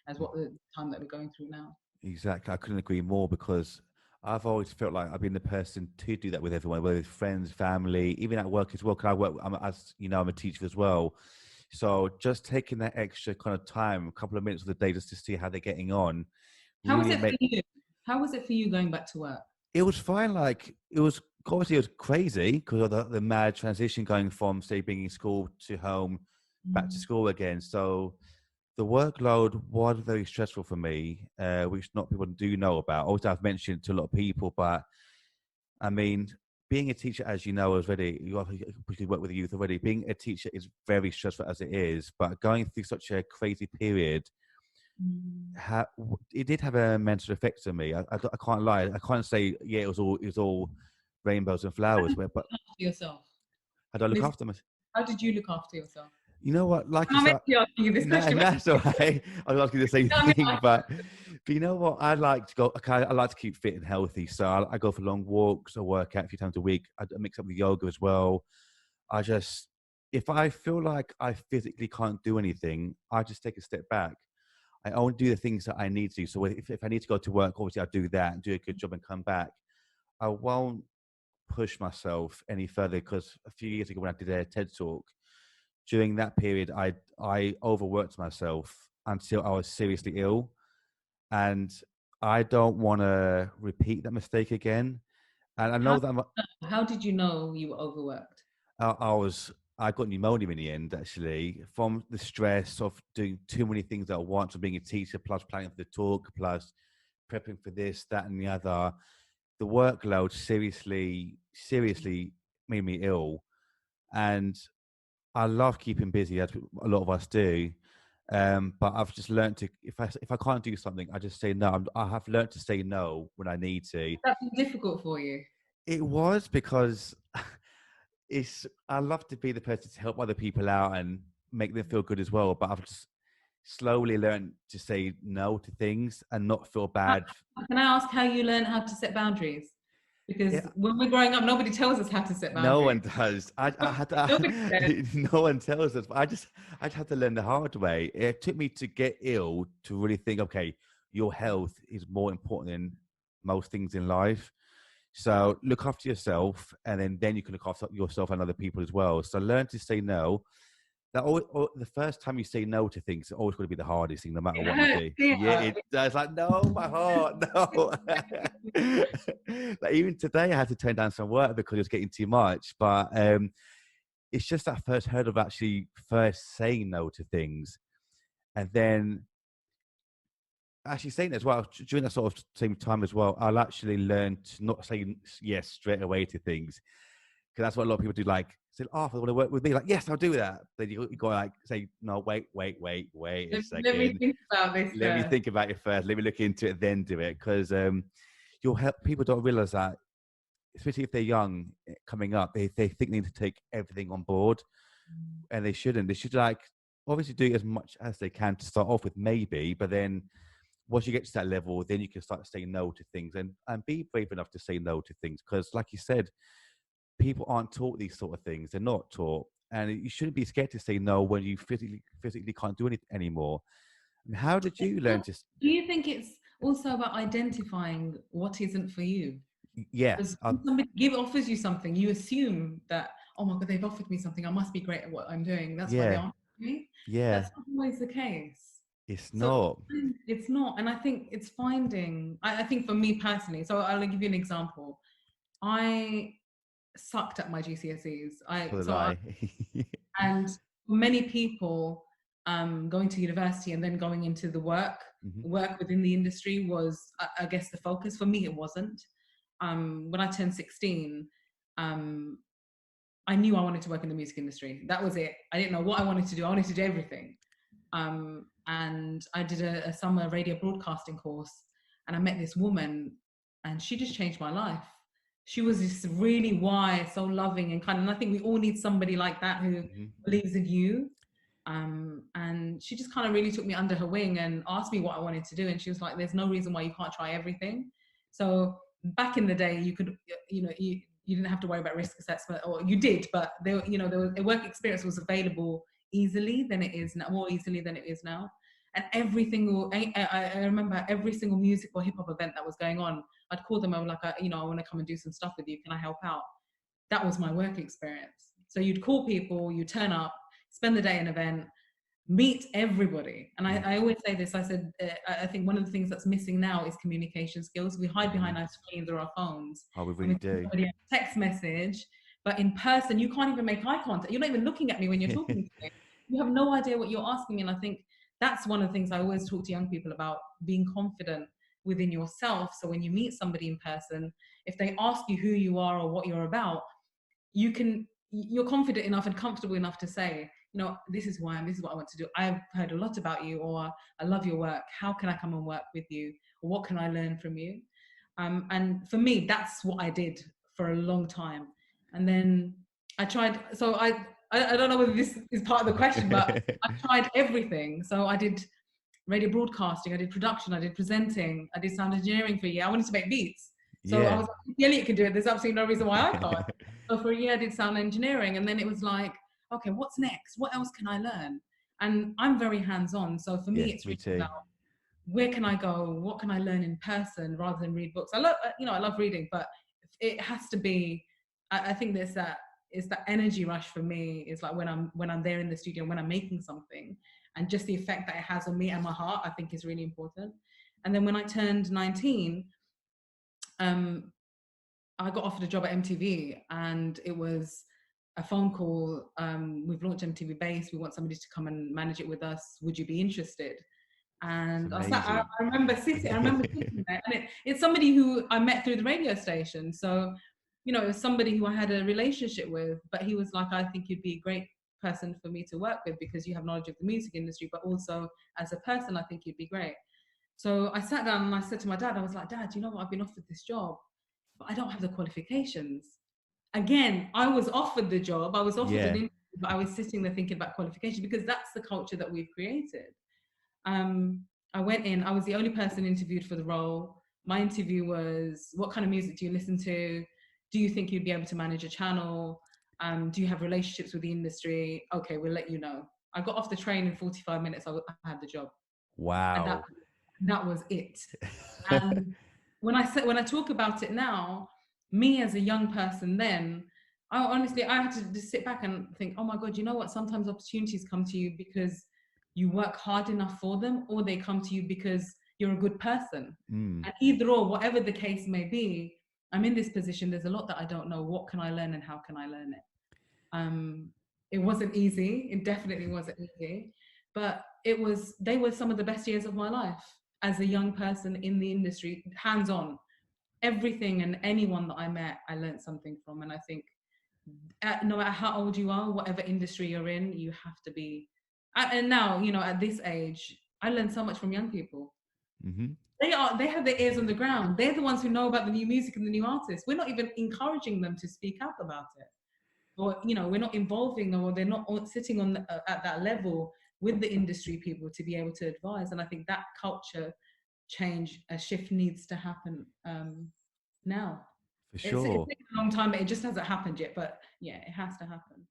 as what the time that we're going through now. Exactly. I couldn't agree more, because I've always felt like I've been the person to do that with everyone, whether it's friends, family, even at work as well. Because I work, as you know, I'm a teacher as well. So just taking that extra kind of time, a couple of minutes of the day, just to see how they're getting on, How was really it for make. you? How was it for you going back to work? It was fine. Like, it was obviously, it was crazy because of the mad transition going from, say, being in school to home, back to Mm. school again. So the workload was very stressful for me, which not people do know about. Obviously, I've mentioned to a lot of people, but I mean, being a teacher, as you know already, you obviously work with the youth already. Being a teacher is very stressful as it is, but going through such a crazy period, Mm. it did have a mental effect on me. I can't lie. I can't say, yeah, it was all rainbows and How flowers. did But you look after yourself? how do I look This, after myself? how did you look after yourself? You know what? Like you I'm said, actually asking you this no, question. and that's all right. I was asking the same Tell me thing, how- but you know what? I like to go. Okay, I like to keep fit and healthy, so I go for long walks. I work out a few times a week. I mix up with yoga as well. I just, if I feel like I physically can't do anything, I just take a step back. I only do the things that I need to. So if I need to go to work, obviously I do that and do a good job and come back. I won't push myself any further, because a few years ago when I did a TED talk, during that period, I overworked myself until I was seriously ill, and I don't want to repeat that mistake again. And I How, know that how did you know you were overworked? I got pneumonia in the end, actually, from the stress of doing too many things at once, of being a teacher, plus planning for the talk, plus prepping for this, that, and the other. The workload seriously made me ill, and I love keeping busy, as a lot of us do. But I've just learned to, if I can't do something, I just say no. I have learned to say no when I need to. That's difficult for you. It was because I love to be the person to help other people out and make them feel good as well. But I've just slowly learned to say no to things and not feel How, bad. can I ask how you learn how to set boundaries? Because Yeah, when we're growing up, nobody tells us how to set no one boundaries. does. I had Nobody says. no one tells us. But I just had to learn the hard way. It took me to get ill to really think, okay, your health is more important than most things in life. So look after yourself, and then you can look after yourself and other people as well. So learn to say no. The first time you say no to things, it's always going to be the hardest thing, no matter It what you hurts. do. Yeah, Yeah. it does. Like, no, my heart, no. Like, even today, I had to turn down some work because it was getting too much. But it's just that first hurdle of actually first saying no to things, and then actually saying it as well during that sort of same time as well. I'll actually learn to not say yes straight away to things, because that's what a lot of people do. Like, say, "Oh, I want to work with me." Like, yes, I'll do that. Then you go like, say, "No, wait a Let me second. think about this Let me first. think about it first. Let me look into it, then do it." Because you'll help people don't realize that, especially if they're young, coming up, they think they need to take everything on board, and they shouldn't. They should, like, obviously do as much as they can to start off with, maybe, but then once you get to that level, then you can start saying no to things, and be brave enough to say no to things. Because, like you said, people aren't taught these sort of things. They're not taught, and you shouldn't be scared to say no when you physically can't do anything anymore. And how did you learn to? Do you think it's also about identifying what isn't for you? Yeah, Because when somebody offers you something, you assume that, oh my God, they've offered me something. I must be great at what I'm doing. That's why they yeah, asked me. yeah. That's not always the case. It's So not. it's not. And I think it's finding, I think for me personally, so I'll give you an example. I sucked at my GCSEs. So did I. And for many people, going to university and then going into the Mhm. work within the industry was, I guess, the focus. For me, it wasn't. When I turned 16, um, I knew I wanted to work in the music industry. That was it. I didn't know what I wanted to do. I wanted to do everything. And I did a summer radio broadcasting course, and I met this woman, and she just changed my life. She was just really wise, so loving and kind. And I think we all need somebody like that who Mhm. believes in you. And she just kind of really took me under her wing and asked me what I wanted to do. And she was like, "There's no reason why you can't try everything." So back in the day, you could, you didn't have to worry about risk assessment, or you did, but there was a work experience was available easily than it is now, more easily than it is now. And every single, I remember every single music or hip hop event that was going on, I'd call them. I was like, I want to come and do some stuff with you. Can I help out? That was my work experience. So you'd call people, you turn up, spend the day in an event, meet everybody. And I always say this. I said, I think one of the things that's missing now is communication skills. We hide behind our screens or our phones. Oh, we really do. Text message, but in person, you can't even make eye contact. You're not even looking at me when you're talking to me. You have no idea what you're asking me. And I think that's one of the things I always talk to young people about, being confident within yourself. So when you meet somebody in person, if they ask you who you are or what you're about, you're confident enough and comfortable enough to say, this is who I am, this is what I want to do. I've heard a lot about you, or I love your work. How can I come and work with you? Or what can I learn from you? And for me, that's what I did for a long time. And then I tried, so I don't know whether this is part of the question, but I tried everything. So I did radio broadcasting, I did production, I did presenting, I did sound engineering for a year. I wanted to make beats. So I was like, Elliot can do it. There's absolutely no reason why I can't. So for a year I did sound engineering, and then it was like, okay, what's next? What else can I learn? And I'm very hands-on. So for me, it's really about where can I go? What can I learn in person rather than read books? I love reading, but it has to be, I think there's that, it's that energy rush for me. It's like when I'm there in the studio, when I'm making something, and just the effect that it has on me and my heart, I think is really important. And then when I turned 19, I got offered a job at MTV, and it was a phone call. We've launched MTV Base. We want somebody to come and manage it with us. Would you be interested? And I remember sitting there, and it's somebody who I met through the radio station. So, it was somebody who I had a relationship with, but he was like, I think you'd be a great person for me to work with because you have knowledge of the music industry, but also as a person, I think you'd be great. So I sat down and I said to my dad, I was like, Dad, you know what? I've been offered this job, but I don't have the qualifications. Again, I was offered the job, I was offered an interview, but I was sitting there thinking about qualifications because that's the culture that we've created. I went in, I was the only person interviewed for the role. My interview was, what kind of music do you listen to? Do you think you'd be able to manage a channel? Do you have relationships with the industry? Okay, we'll let you know. I got off the train in 45 minutes, I had the job. Wow. And that was it. And when I talk about it now, me as a young person then, I had to just sit back and think, oh my God, you know what? Sometimes opportunities come to you because you work hard enough for them, or they come to you because you're a good person. And either or, whatever the case may be, I'm in this position. There's a lot that I don't know. What can I learn and how can I learn it? It wasn't easy. It definitely wasn't easy, but they were some of the best years of my life as a young person in the industry, hands-on. Everything and anyone that I met, I learned something from. And I think no matter how old you are, whatever industry you're in, you have to be. And now, at this age, I learn so much from young people. Mm-hmm. They have their ears on the ground. They're the ones who know about the new music and the new artists. We're not even encouraging them to speak up about it, or we're not involving them, or they're not sitting on at that level with the industry people to be able to advise. And I think that culture change, a shift needs to happen now. For sure. It's taken a long time, but it just hasn't happened yet. But yeah, it has to happen.